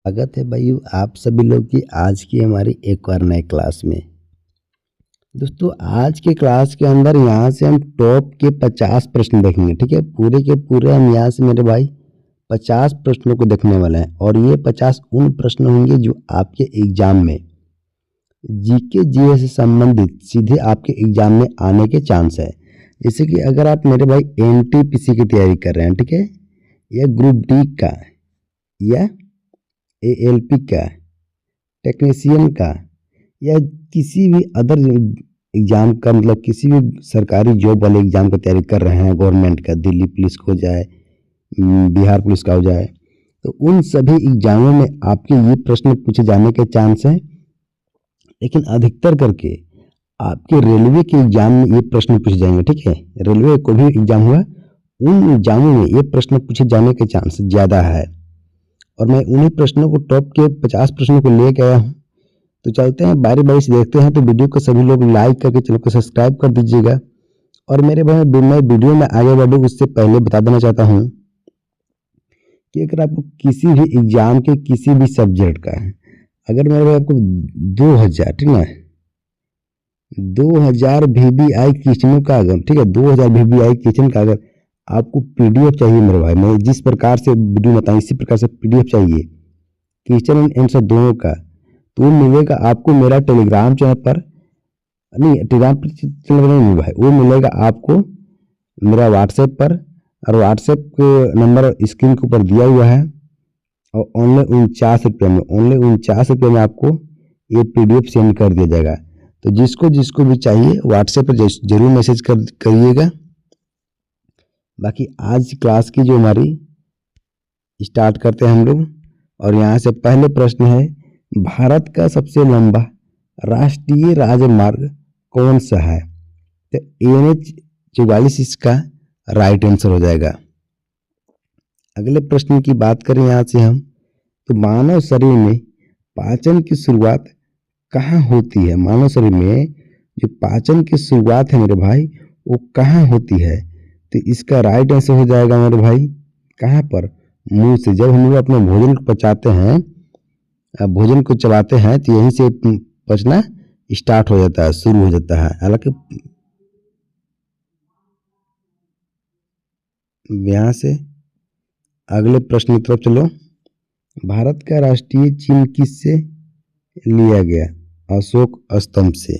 स्वागत है भाइयों आप सभी लोग की आज की हमारी एक और नए क्लास में। दोस्तों आज के क्लास के अंदर यहाँ से हम टॉप के 50 प्रश्न देखेंगे। ठीक है, पूरे के पूरे हम यहाँ से मेरे भाई 50 प्रश्नों को देखने वाले हैं और ये 50 उन प्रश्न होंगे जो आपके एग्जाम में जीके जीएस से संबंधित सीधे आपके एग्जाम में आने के चांस है। जैसे कि अगर आप मेरे भाई एनटीपीसी की तैयारी कर रहे हैं, ठीक है, या ग्रुप डी का या एएलपी का, टेक्नीशियन का, या किसी भी अदर एग्जाम का, मतलब किसी भी सरकारी जॉब वाले एग्जाम का तैयारी कर रहे हैं, गवर्नमेंट का, दिल्ली पुलिस का हो जाए, बिहार पुलिस का हो जाए, तो उन सभी एग्जामों में आपके ये प्रश्न पूछे जाने के चांस हैं। लेकिन अधिकतर करके आपके रेलवे के एग्जाम में ये प्रश्न पूछे जाएंगे। ठीक है, रेलवे को भी एग्जाम हुआ, उन एग्जामों में ये प्रश्न पूछे जाने के चांस ज़्यादा है और मैं उन्हीं प्रश्नों को टॉप के 50 प्रश्नों को लेके आया हूँ। तो चलते हैं, बारी बारी से देखते हैं। तो वीडियो को सभी लोग लाइक करके चैनल को सब्सक्राइब कर दीजिएगा। और मेरे भाई मैं वीडियो में आगे बढ़ूँ उससे पहले बता देना चाहता हूँ कि अगर आपको किसी भी एग्जाम के किसी भी सब्जेक्ट का अगर मेरे भाई आपको 2000, ठीक ना, 2000 VBI क्वेश्चनों का अगर, ठीक है, 2000 VBI क्वेश्चन का अगर आपको पीडीएफ चाहिए मेरे भाई, मैं जिस प्रकार से वीडियो बताऊँ इसी प्रकार से पीडीएफ चाहिए क्वेश्चन एंड आंसर दोनों का, तो मिलेगा आपको मेरा टेलीग्राम चैनल पर, नहीं टेलीग्राम चैनल पर नहीं भाई, वो मिलेगा आपको मेरा व्हाट्सएप पर। और व्हाट्सएप नंबर स्क्रीन के ऊपर दिया हुआ है और ओनली 49 रुपये में आपको ये पीडीएफ सेंड कर दिया जाएगा। तो जिसको जिसको भी चाहिए व्हाट्सएप पर जरूर मैसेज करिएगा। बाकी आज क्लास की जो हमारी स्टार्ट करते हैं हम लोग, और यहाँ से पहले प्रश्न है, भारत का सबसे लंबा राष्ट्रीय राजमार्ग कौन सा है? तो NH 44 इसका राइट आंसर हो जाएगा। अगले प्रश्न की बात करें यहाँ से हम, तो मानव शरीर में पाचन की शुरुआत कहाँ होती है? मानव शरीर में जो पाचन की शुरुआत है मेरे भाई वो कहाँ होती है? तो इसका राइट आंसर हो जाएगा मेरे भाई, कहाँ पर? मुंह से। जब हम लोग अपने भोजन को पचाते हैं, भोजन को चबाते हैं, तो यहीं से पचना स्टार्ट हो जाता है, शुरू हो जाता है। हालांकि यहाँ से अगले प्रश्न की तरफ चलो। भारत का राष्ट्रीय चिन्ह किससे लिया गया? अशोक स्तंभ से।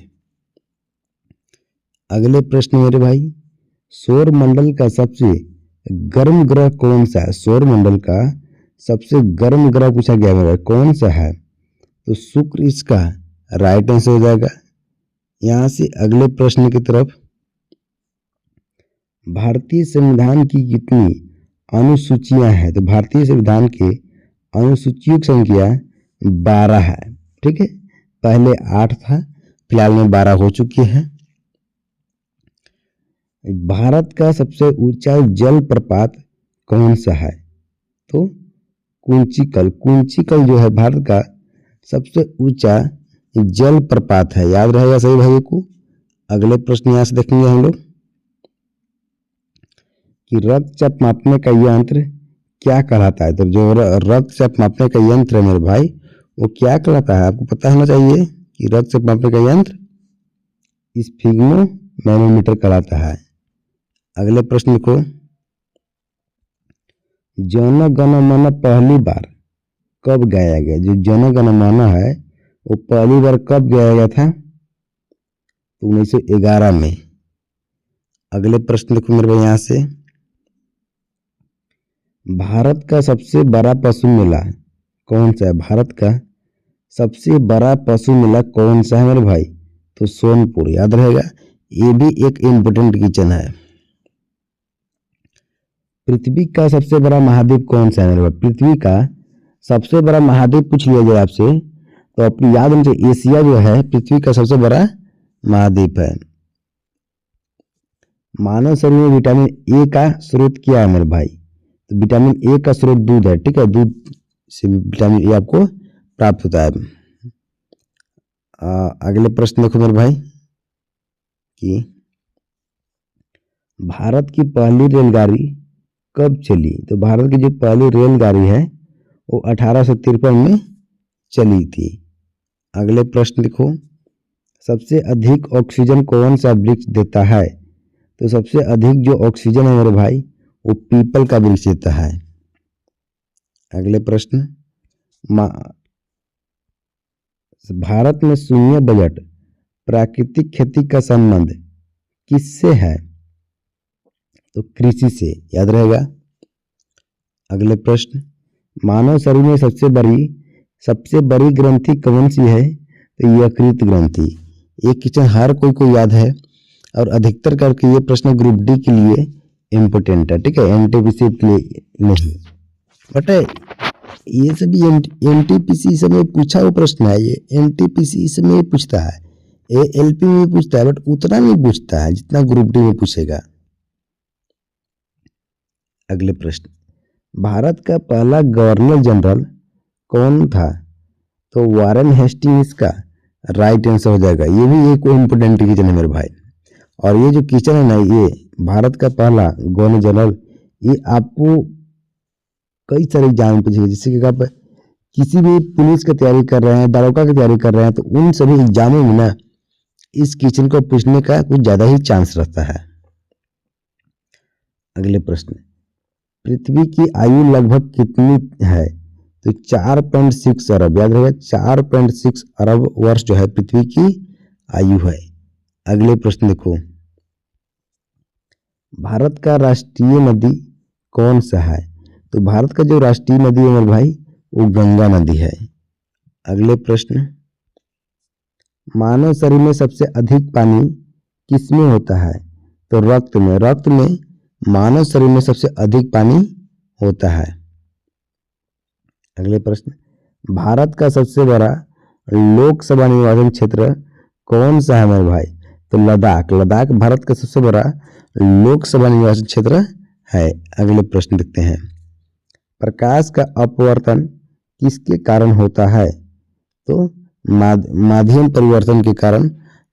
अगले प्रश्न मेरे भाई, सौर मंडल का सबसे गर्म ग्रह कौन सा है? सौर मंडल का सबसे गर्म ग्रह पूछा गया मेरा, कौन सा है? तो शुक्र इसका राइट आंसर हो जाएगा। यहाँ से अगले प्रश्न की तरफ, भारतीय संविधान की कितनी अनुसूचियां हैं? तो भारतीय संविधान के अनुसूचियों की संख्या 12 है। ठीक है, पहले 8 था, फिलहाल में 12 हो चुकी है। भारत का सबसे ऊंचा जल प्रपात कौन सा है? तो कुंचिकल जो है भारत का सबसे ऊंचा जल प्रपात है, याद रहेगा सही भाइयों को। अगले प्रश्न यहाँ से देखेंगे हम लोग कि रक्तचाप मापने का यंत्र क्या कहलाता है? तो जो रक्तचाप मापने का यंत्र है मेरे भाई वो क्या कहलाता है? आपको पता होना चाहिए कि रक्तचाप मापने का यंत्र स्फिग्मोमैनोमीटर कहलाता है। अगले प्रश्न को, जन गण मन पहली बार कब गाया गया? जो जन गण मन है वो पहली बार कब गाया गया था? 1911 में। अगले प्रश्न देखो मेरे भाई यहाँ से, भारत का सबसे बड़ा पशु मेला कौन सा है? भारत का सबसे बड़ा पशु मेला कौन सा है मेरे भाई? तो सोनपुर, याद रहेगा, ये भी एक इम्पोर्टेंट क्वेश्चन है। पृथ्वी का सबसे बड़ा महाद्वीप कौन सा है मेरे भाई? पृथ्वी का सबसे बड़ा महाद्वीप पूछ लिया जाए आपसे तो अपनी याद मुझे, एशिया जो है पृथ्वी का सबसे बड़ा महाद्वीप है। मानव शरीर में विटामिन ए का स्रोत क्या है मेरे भाई? तो विटामिन ए का स्रोत दूध है। ठीक है, दूध से विटामिन ए आपको प्राप्त होता है। अगले प्रश्न देखो मेरे भाई कि भारत की पहली रेलगाड़ी कब चली? तो भारत की जो पहली रेलगाड़ी है वो 1853 में चली थी। अगले प्रश्न देखो, सबसे अधिक ऑक्सीजन कौन सा वृक्ष देता है? तो सबसे अधिक जो ऑक्सीजन है मेरे भाई वो पीपल का वृक्ष देता है। अगले प्रश्न, भारत में शून्य बजट प्राकृतिक खेती का संबंध किससे है? तो कृषि से, याद रहेगा। अगले प्रश्न, मानव शरीर में सबसे बड़ी ग्रंथि कौन सी है? तो यकृत ग्रंथि। ये क्वेश्चन हर कोई को याद है और अधिकतर करके ये प्रश्न ग्रुप डी के लिए इम्पोर्टेंट है, ठीक है, एनटीपीसी के लिए नहीं। बट ये सभी एनटीपीसी समय पूछा हुआ प्रश्न है, ये एनटीपीसी समय पूछता है, एएलपी में पूछता है, बट उतना नहीं पूछता है जितना ग्रुप डी में पूछेगा। अगले प्रश्न, भारत का पहला गवर्नर जनरल कौन था? तो वारेन हेस्टिंग्स का राइट आंसर हो जाएगा। ये भी एक इम्पोर्टेंट क्वेश्चन है मेरे भाई। और ये जो क्वेश्चन है ना, ये भारत का पहला गवर्नर जनरल, ये आपको कई सारे एग्जाम में पूछेगा। जैसे कि आप किसी भी पुलिस की तैयारी कर रहे हैं, दारोगा की तैयारी कर रहे हैं, तो उन सभी एग्जामों में ना इस क्वेश्चन को पूछने का कुछ ज्यादा ही चांस रहता है। अगले प्रश्न, पृथ्वी की आयु लगभग कितनी है? तो 4.6 अरब, याद रहेगा, 4.6 अरब वर्ष जो है पृथ्वी की आयु है। अगले प्रश्न देखो, भारत का राष्ट्रीय नदी कौन सा है? तो भारत का जो राष्ट्रीय नदी है मेरे भाई वो गंगा नदी है। अगले प्रश्न, मानव शरीर में सबसे अधिक पानी किसमें होता है? तो रक्त में। रक्त में मानव शरीर में सबसे अधिक पानी होता है। अगले प्रश्न, भारत का सबसे बड़ा लोकसभा निर्वाचन क्षेत्र कौन सा है मेरे भाई? तो लद्दाख। लद्दाख भारत का सबसे बड़ा लोकसभा निर्वाचन क्षेत्र है। अगले प्रश्न देखते हैं, प्रकाश का अपवर्तन किसके कारण होता है? तो माध्यम परिवर्तन के कारण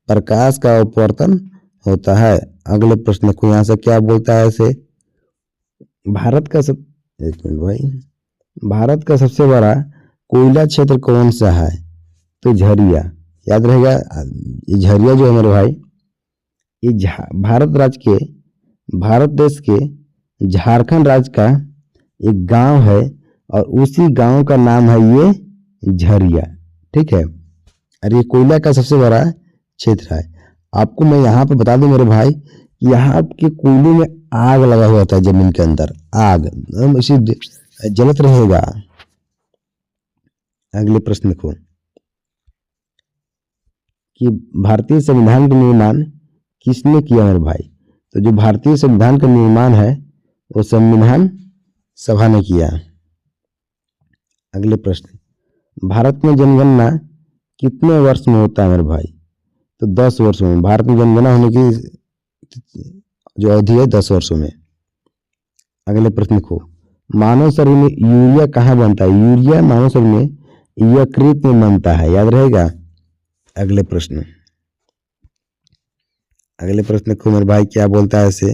प्रकाश का अपवर्तन होता है। अगले प्रश्न को यहाँ से क्या बोलता है इसे, एक मिनट भाई, भारत का सबसे बड़ा कोयला क्षेत्र कौन सा है? तो झरिया, याद रहेगा। ये झरिया जो है मेरे भाई, ये भारत देश के झारखंड राज्य का एक गांव है और उसी गांव का नाम है ये झरिया, ठीक है। और ये कोयला का सबसे बड़ा क्षेत्र है। आपको मैं यहाँ पे बता दूं मेरे भाई, यहाँ के कोयले में आग लगा हुआ था, जमीन के अंदर आग इसी जलत रहेगा। अगले प्रश्न देखो कि भारतीय संविधान का निर्माण किसने किया मेरे भाई? तो जो भारतीय संविधान का निर्माण है वो संविधान सभा ने किया। अगले प्रश्न, भारत में जनगणना कितने वर्ष में होता है मेरे भाई? तो 10 वर्षों में। भारत में जनगणना होने की जो अवधि है 10 वर्षों में। अगले प्रश्न को, मानव शरीर में यूरिया कहाँ बनता है? यूरिया मानव शरीर में यकृत में बनता है, याद रहेगा। अगले प्रश्न को मेरे भाई क्या बोलता है इसे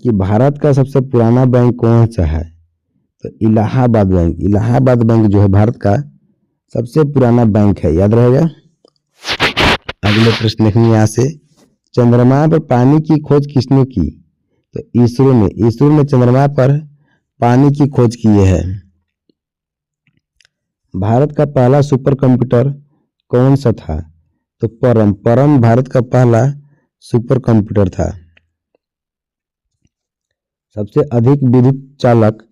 कि भारत का सबसे पुराना बैंक कौन सा है? तो इलाहाबाद बैंक। इलाहाबाद बैंक जो है भारत का सबसे पुराना बैंक है, याद रहेगा। अगले प्रश्न देखेंगे यहाँ से, चंद्रमा पर पानी की खोज किसने की? तो इसरो ने। इसरो ने चंद्रमा पर पानी की खोज की है। भारत का पहला सुपर कंप्यूटर कौन सा था? तो परम भारत का पहला सुपर कंप्यूटर था। सबसे अधिक विद्युत चालक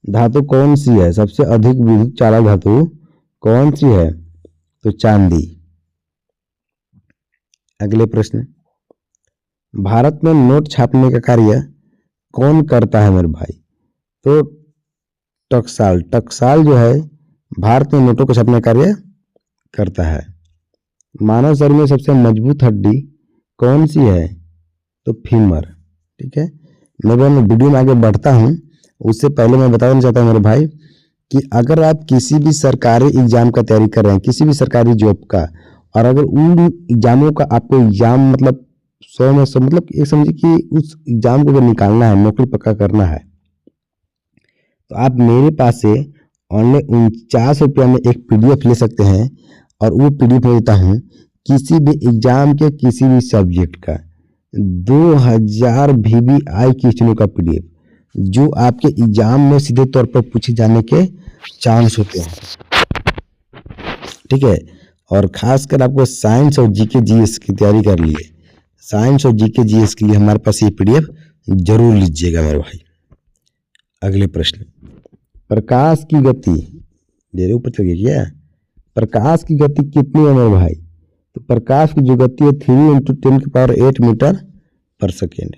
धातु कौन सी है? सबसे अधिक विद्युत चालक धातु कौन सी है? तो चांदी। अगले प्रश्न, भारत में नोट छापने का कार्य कौन करता है मेरे भाई? तो टकसाल जो है भारत में नोटों को छापने का कार्य करता है। मानव शरीर में सबसे मजबूत हड्डी कौन सी है? तो फीमर, ठीक है। मैं वीडियो में आगे बढ़ता हूँ उससे पहले मैं बताना चाहता हूँ मेरे भाई कि अगर आप किसी भी सरकारी एग्जाम का तैयारी कर रहे हैं, किसी भी सरकारी जॉब का, और अगर उन एग्जामों का आपको एग्जाम मतलब 100 में 100 मतलब एक समझिए कि उस एग्जाम को अगर निकालना है, नौकरी पक्का करना है, तो आप मेरे पास से ओनली 49 रुपया में एक PDF ले सकते हैं और वो PDF मैं देता हूँ किसी भी एग्जाम के किसी भी सब्जेक्ट का 2000 VBI क्वेश्चनों का PDF जो आपके एग्जाम में सीधे तौर पर पूछे जाने के चांस होते हैं, ठीक है। और खासकर आपको साइंस और GK GS की तैयारी कर लिए, साइंस और GK GS के लिए हमारे पास ये PDF जरूर लीजिएगा मेरे भाई। अगले प्रश्न, प्रकाश की गति मेरे ऊपर चलिए क्या, प्रकाश की गति कितनी है मेरे भाई? तो प्रकाश की जो गति है 3 × 10⁸ मीटर पर सेकेंड।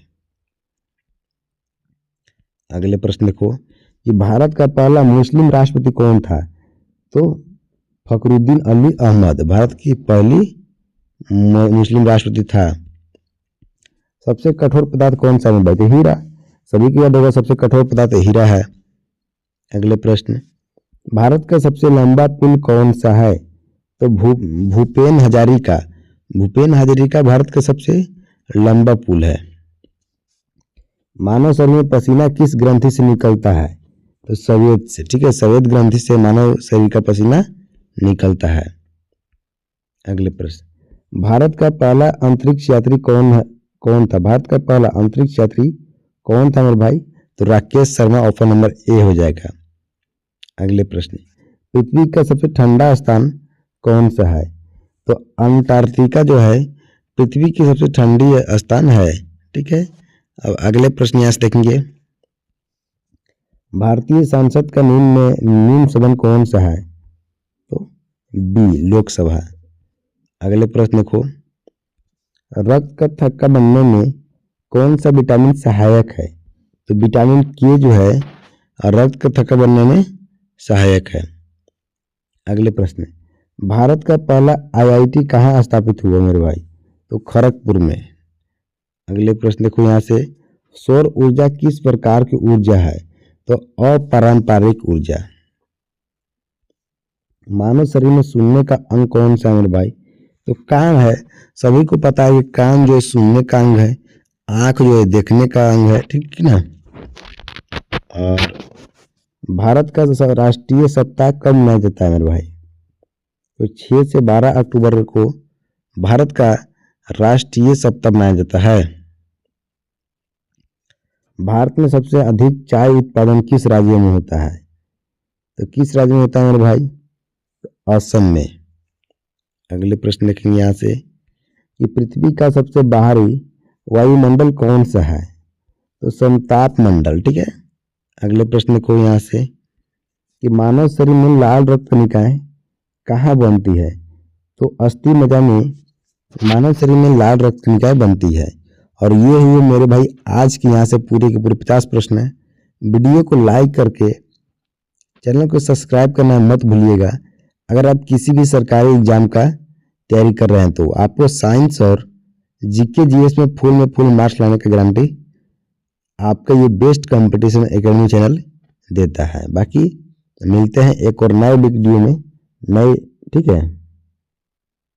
अगले प्रश्न देखो कि भारत का पहला मुस्लिम राष्ट्रपति कौन था? तो फखरुद्दीन अली अहमद भारत की पहली मुस्लिम राष्ट्रपति था। सबसे कठोर पदार्थ कौन सा है? तो हीरा, सभी को याद होगा सबसे कठोर पदार्थ हीरा है। अगले प्रश्न, भारत का सबसे लंबा पुल कौन सा है? तो भूपेन हजारिका, भूपेन हजारिका भारत का सबसे लंबा पुल है। मानव शरीर में पसीना किस ग्रंथि से निकलता है? तो संवेद से, ठीक है, संवेद ग्रंथि से मानव शरीर का पसीना निकलता है। अगले प्रश्न, भारत का पहला अंतरिक्ष यात्री कौन था? भारत का पहला अंतरिक्ष यात्री कौन था मेरे भाई? तो Rakesh Sharma, option number A हो जाएगा। अगले प्रश्न, पृथ्वी का सबसे ठंडा स्थान कौन सा है? तो अंटार्कटिका जो है पृथ्वी की सबसे ठंडी स्थान है, ठीक है। अब अगले प्रश्न यहाँ से देखेंगे, भारतीय संसद का निम्न सदन कौन सा है? तो बी, लोकसभा। अगले प्रश्न देखो, रक्त का थक्का बनने में कौन सा विटामिन सहायक है? तो विटामिन के जो है रक्त का थक्का बनने में सहायक है। अगले प्रश्न, भारत का पहला IIT कहाँ स्थापित हुआ मेरे भाई? तो खड़गपुर में। अगले प्रश्न देखो यहाँ से, सौर ऊर्जा किस प्रकार की ऊर्जा है? तो अपारंपरिक ऊर्जा। मानव शरीर में सुनने का अंग कौन सा है मेरे भाई? तो कान है, सभी को पता है कि कान जो है सुनने का अंग है, आंख जो है देखने का अंग है, ठीक है ना। और भारत का राष्ट्रीय सप्ताह कब मनाया जाता है मेरे भाई? तो 6 से 12 अक्टूबर को भारत का राष्ट्रीय सप्ताह मनाया जाता है। भारत में सबसे अधिक चाय उत्पादन किस राज्य में होता है? तो किस राज्य में होता है मेरे भाई? तो असम में। अगले प्रश्न देखेंगे यहाँ से कि पृथ्वी का सबसे बाहरी वायुमंडल कौन सा है? तो समताप मंडल, ठीक है। अगले प्रश्न को यहाँ से कि मानव शरीर में लाल रक्त कणिकाएं कहाँ बनती है? तो अस्थि मज्जा में मानव शरीर में लाल रक्त कणिकाएं बनती है। और ये हुए मेरे भाई आज के यहाँ से पूरे के पूरे 50 प्रश्न है। वीडियो को लाइक करके चैनल को सब्सक्राइब करना मत भूलिएगा। अगर आप किसी भी सरकारी एग्जाम का तैयारी कर रहे हैं तो आपको साइंस और GK GS में फुल मार्क्स लाने की गारंटी आपका ये बेस्ट कंपटीशन एकेडमी चैनल देता है। बाकी मिलते हैं एक और नए वीडियो में, ठीक है।